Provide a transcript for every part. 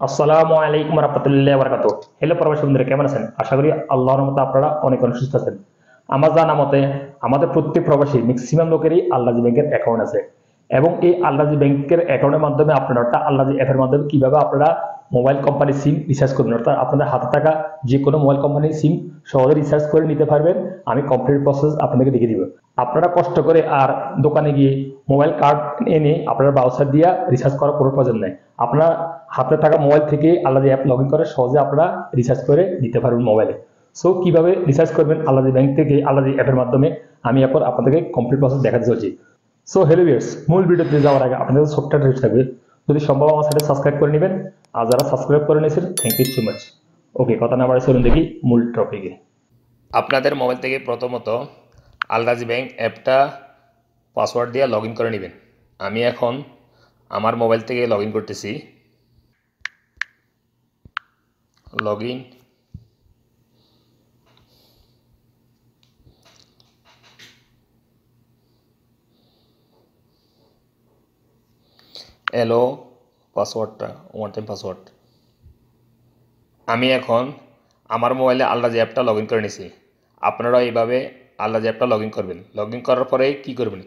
আসসালামু আলাইকুম রহমতুল্লাহ বরকাত। হ্যালো প্রবাসী বন্ধুরা, কেমন আছেন? আশা করি আল্লাহর মতো আপনারা অনেক অনেক সুস্থ আছেন। আমার জানা মতে আমাদের প্রত্যেক প্রবাসী ম্যাক্সিমাম লোকেরই আল্লাহজি ব্যাংকের অ্যাকাউন্ট আছে, এবং এই আল্লাহজি ব্যাংকের অ্যাকাউন্টের মাধ্যমে আপনারা একটা আল্লাহজি অ্যাপের মাধ্যমে কিভাবে আপনারা মোবাইল কোম্পানির সিম রিচার্জ করবেন, অর্থাৎ আপনাদের হাতে থাকা যে কোনো মোবাইল কোম্পানির সিম সহজে রিচার্জ করে নিতে পারবেন। আমি কমপ্লিট প্রসেস আপনাদেরকে দেখিয়ে দিব। আপনারা কষ্ট করে আর দোকানে গিয়ে মোবাইল কার্ড এনে আপনার ব্রাউজার দিয়ে রিচার্জ করার কোনো প্রয়োজন নেই। আপনার হাতে থাকা মোবাইল থেকে আলাদা অ্যাপ লগ ইন করে সহজে আপনারা রিচার্জ করে নিতে পারবেন মোবাইলে। সো কিভাবে রিচার্জ করবেন আলাদা ব্যাংক থেকে আলাদা অ্যাপের মাধ্যমে আমি এখন আপনাদেরকে কমপ্লিট প্রসেস দেখাতে চলছি। সো হ্যালো ভিউয়ার্স, মূল ভিডিওতে যাওয়ার আগে আপনাদের ছোট্ট একটা রিকোয়েস্ট থাকবে, যদি সম্ভব আমার সাথে সাবস্ক্রাইব করে নেবেন। আর যারা সাবস্ক্রাইব করে নিয়েছেন থ্যাংক ইউ সো মাচ। ওকে, কথা না বাড়িয়ে চলুন দেখি মূল টপিকে। আপনাদের মোবাইল থেকে প্রথমত আলরাজি ব্যাংক অ্যাপটা পাসওয়ার্ড দিয়ে লগ ইন করে নেবেন। আমি এখন আমার মোবাইল থেকে লগ ইন করতেছি। লগ ইন, এলো পাসওয়ার্ডটা, ওয়ান টাইম পাসওয়ার্ড। আমি এখন আমার মোবাইলে আলরাজি অ্যাপটা লগ ইন করে নিয়েছি। আপনারা এইভাবে আলরাজি অ্যাপটা লগ ইন করবেন। লগ ইন করার পরে কী করবেন,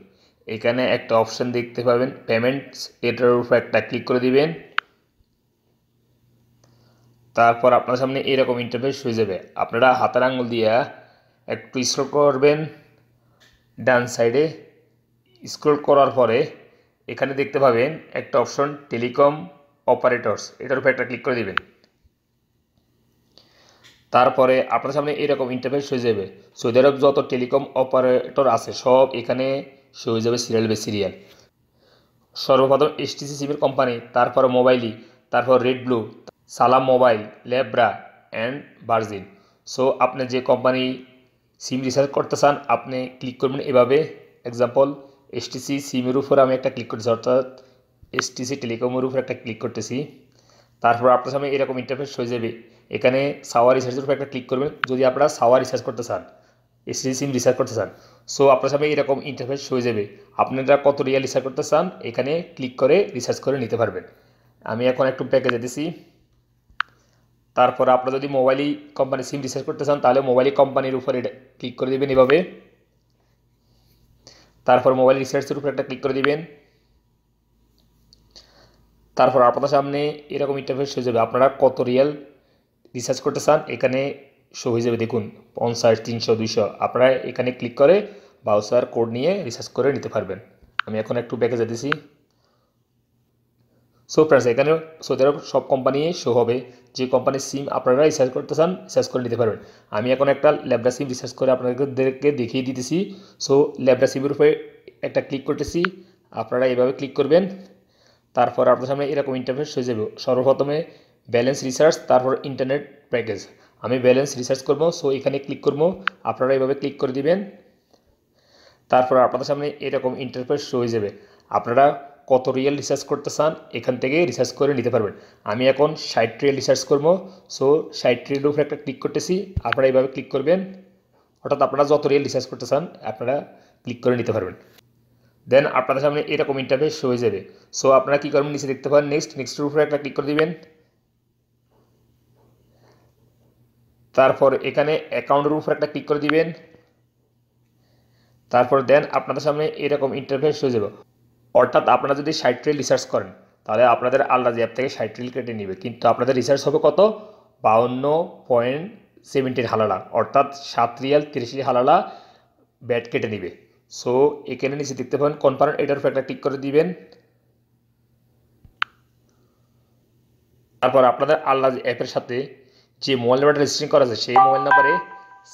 এখানে একটা অপশান দেখতে পাবেন পেমেন্টস, এটার উপর একটা ক্লিক করে দিবেন। তারপর আপনার সামনে এরকম ইন্টারফেস হয়ে যাবে। আপনারা হাতের আঙুল দিয়ে একটু স্ক্রল করবেন ডান সাইডে। স্ক্রল করার পরে এখানে দেখতে পাবেন একটা অপশন টেলিকম অপারেটরস, এটার উপর একটা ক্লিক করে দিবেন। তারপরে আপনার সামনে এরকম ইন্টারফেস হয়ে যাবে। সৌদি আরব যত টেলিকম অপারেটর আছে সব এখানে শো হয়ে যাবে সিরিয়াল বাই সিরিয়াল। সর্বপ্রথম এসটিসি সিমের কোম্পানি, তারপর মোবাইলি, তারপর রেড ব্লু, সালাম মোবাইল, লেব্রা অ্যান্ড ভার্জিন। সো আপনি যে কোম্পানি সিম রিচার্জ করতে চান আপনি ক্লিক করবেন এভাবে। এক্সাম্পল এসটিসি সিমের উপর আমি একটা ক্লিক করতেছি, অর্থাৎ এসটিসি টেলিকমের উপর একটা ক্লিক করতেছি। তারপর আপনার সামনে এরকম ইন্টারফেস হয়ে যাবে। এখানে সাওয়ার রিচার্জের উপর একটা ক্লিক করবেন যদি আপনারা সাওয়ার রিচার্জ করতে চান, এসটিসি সিম রিচার্জ করতে চান। সো আপনার সামনে এরকম ইন্টারফেস হয়ে যাবে। আপনারা কত রিয়াল রিচার্জ করতে চান এখানে ক্লিক করে রিচার্জ করে নিতে পারবেন। আমি এখন একটু প্যাকেজে দিছি। তারপর আপনারা যদি মোবাইলই কোম্পানি সিম রিচার্জ করতে চান তাহলে মোবাইলই কোম্পানির উপরে ক্লিক করে দেবেন এভাবে। তারপর মোবাইল রিচার্জের উপর একটা ক্লিক করে দিবেন। তারপর আপনাদের সামনে এরকম ইন্টারফেস হয়ে যাবে। আপনারা কত রিয়াল রিচার্জ করতে চান এখানে শো হয়ে যাবে, দেখুন 50, 300, 200। আপনারা এখানে ক্লিক করে বাউচার কোড নিয়ে রিচার্জ করে নিতে পারবেন। আমি এখন একটু ব্যাকে যেতেছি। সো ফ্রেন্ডস, এখানে সৌদি আরব সব কোম্পানি শো হবে। যে কোম্পানির সিম আপনারা রিচার্জ করতে চান রিচার্জ করে নিতে পারবেন। আমি এখন একটা ল্যাবডা সিম রিচার্জ করে আপনাদেরকে দেখিয়ে দিতেছি। সো ল্যাবডা সিমের উপরে একটা ক্লিক করতেছি, আপনারা এভাবে ক্লিক করবেন। তারপর আপনার সামনে এরকম ইন্টারফেস হয়ে যাবে। সর্বপ্রথমে ব্যালেন্স রিচার্জ, তারপর ইন্টারনেট প্যাকেজ। আমি ব্যালেন্স রিচার্জ করব, সো এখানে ক্লিক করব। আপনারা এভাবে ক্লিক করে দিবেন। তারপর আপনাদের সামনে এরকম ইন্টারফেস হয়ে যাবে। আপনারা কত রিয়েল রিচার্জ করতে চান এখান থেকে রিচার্জ করে নিতে পারবেন। আমি এখন 60 রিয়েল রিচার্জ করব। সো 60 রিয়েলের উপরে একটা ক্লিক করতেছি, আপনারা এইভাবে ক্লিক করবেন। অর্থাৎ আপনারা যত রিয়েল রিচার্জ করতে চান আপনারা ক্লিক করে নিতে পারবেন। দেন আপনাদের সামনে এরকম ইন্টারফেস হয়ে যাবে। সো আপনারা কী করবেন, নিচে দেখতে পারেন নেক্সটের উপরে একটা ক্লিক করে দিবেন। তারপর এখানে অ্যাকাউন্টের উপর একটা ক্লিক করে দিবেন। তারপর দেন আপনাদের সামনে এরকম ইন্টারফেস হয়ে যাবে। অর্থাৎ আপনারা যদি 60 রিয়েল রিচার্জ করেন তাহলে আপনাদের আলরাজি অ্যাপ থেকে 60 রিয়েল কেটে নেবে, কিন্তু আপনাদের রিচার্জ হবে কত, 52.17 হালালা, অর্থাৎ 7 রিয়াল 30 হালালা ব্যাট কেটে নেবে। সো এখানে নিচে দেখতে পাবেন কনফার্ম, এটার উপর একটা ক্লিক করে দিবেন। তারপর আপনাদের আলরাজি অ্যাপের সাথে যে মোবাইল নাম্বারটা রেজিস্ট্রেশন করা আছে সেই মোবাইল নাম্বারে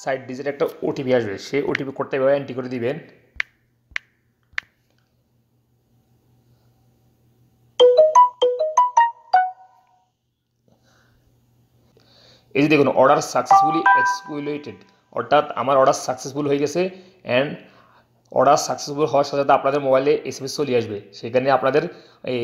60 ডিজিট একটা ওটিপি আসবে, সেই ওটিপি কোডটা এভাবে এন্ট্রি করে দিবেন। এই যে দেখুন অর্ডার সাকসেসফুলি এক্সিকিউটেড, অর্থাৎ আমার অর্ডার সাকসেসফুল হয়ে গেছে। অ্যান্ড অর্ডার সাকসেসফুল হওয়ার সাথে সাথে আপনাদের মোবাইলে এসএমএস চলে আসবে, সেখানে আপনাদের এই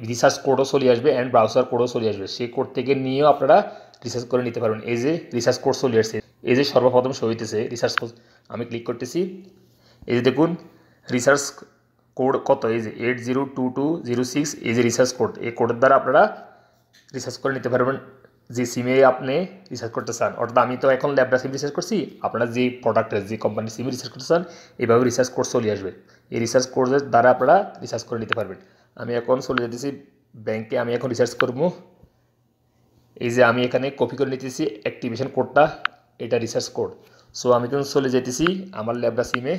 রিচার্জ কোডও চলে আসবে অ্যান্ড ব্রাউজার কোডও চলে আসবে। সেই কোড থেকে নিয়েও আপনারা রিচার্জ করে নিতে পারবেন। এই যে রিচার্জ কোড চলে আসছে, এই যে সর্বপ্রথম শো হইতেছে রিচার্জ কোড, আমি ক্লিক করতেছি। এই যে দেখুন রিচার্জ কোড কত, এই যে 802206, এই যে রিচার্জ কোড, এই কোডের দ্বারা আপনারা রিসার্চ করে নিতে পারবেন যে সিমে আপনি রিসার্চ করতে চান। অর্থাৎ আমি তো এখন ল্যাবরা সিম রিসার্চ করছি, আপনারা যে প্রোডাক্টের যে কোম্পানির সিম রিসার্চ করতে চান এইভাবে রিসার্চ কোড চলে আসবে। এই রিসার্চ কোডের দ্বারা আপনারা রিসার্চ করে নিতে পারবেন। আমি এখন চলে যেতেছি ব্যাংকে, আমি এখন রিসার্চ করব। এই যে আমি এখানে কপি করে নিতেছি অ্যাক্টিভেশন কোডটা, এটা রিসার্চ কোড। সো আমি এখন চলে যেতেছি আমার ল্যাবরা সিমে,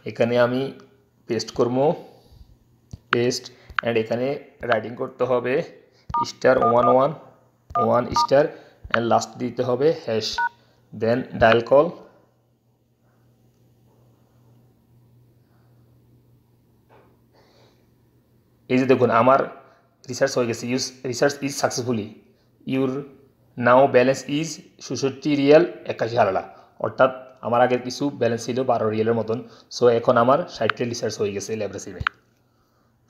এখানে আমি পেস্ট করব, পেস্ট অ্যান্ড এখানে রাইটিং করতে হবে *11 অ্যান্ড লাস্ট দিতে হবে হ্যাশ, দেন ডায়াল কল। এই যে দেখুন আমার রিসার্চ হয়ে গেছে, research is successfully, your now balance is ৬৬ Real ৮১ আনা। অর্থাৎ আমার আগের কিছু ব্যালেন্স ছিল ১২ রিয়ালের মতন। সো এখন আমার ৬০ রিয়াল রিসার্চ হয়ে গেছে ল্যাবরা সিমে।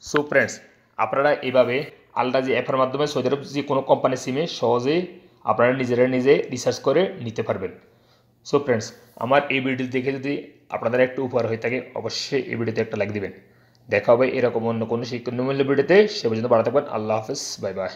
সো ফ্রেন্ডস, আপনারা এইভাবে আলরাজি অ্যাপের মাধ্যমে সৌদি আরব যে কোনো কোম্পানির সিমে সহজেই আপনারা নিজে রিসার্চ করে নিতে পারবেন। সো ফ্রেন্ডস, আমার এই ভিডিও দেখে যদি আপনাদের একটু উপকার হয়ে থাকে অবশ্যই এই ভিডিওতে একটা লাইক দিবেন। দেখা হবে এরকম অন্য কোনো শিক্ষণমূল্য ভিডিওতে। সে পর্যন্ত ভালো থাকবেন। আল্লাহ হাফেজ, বাই বাই।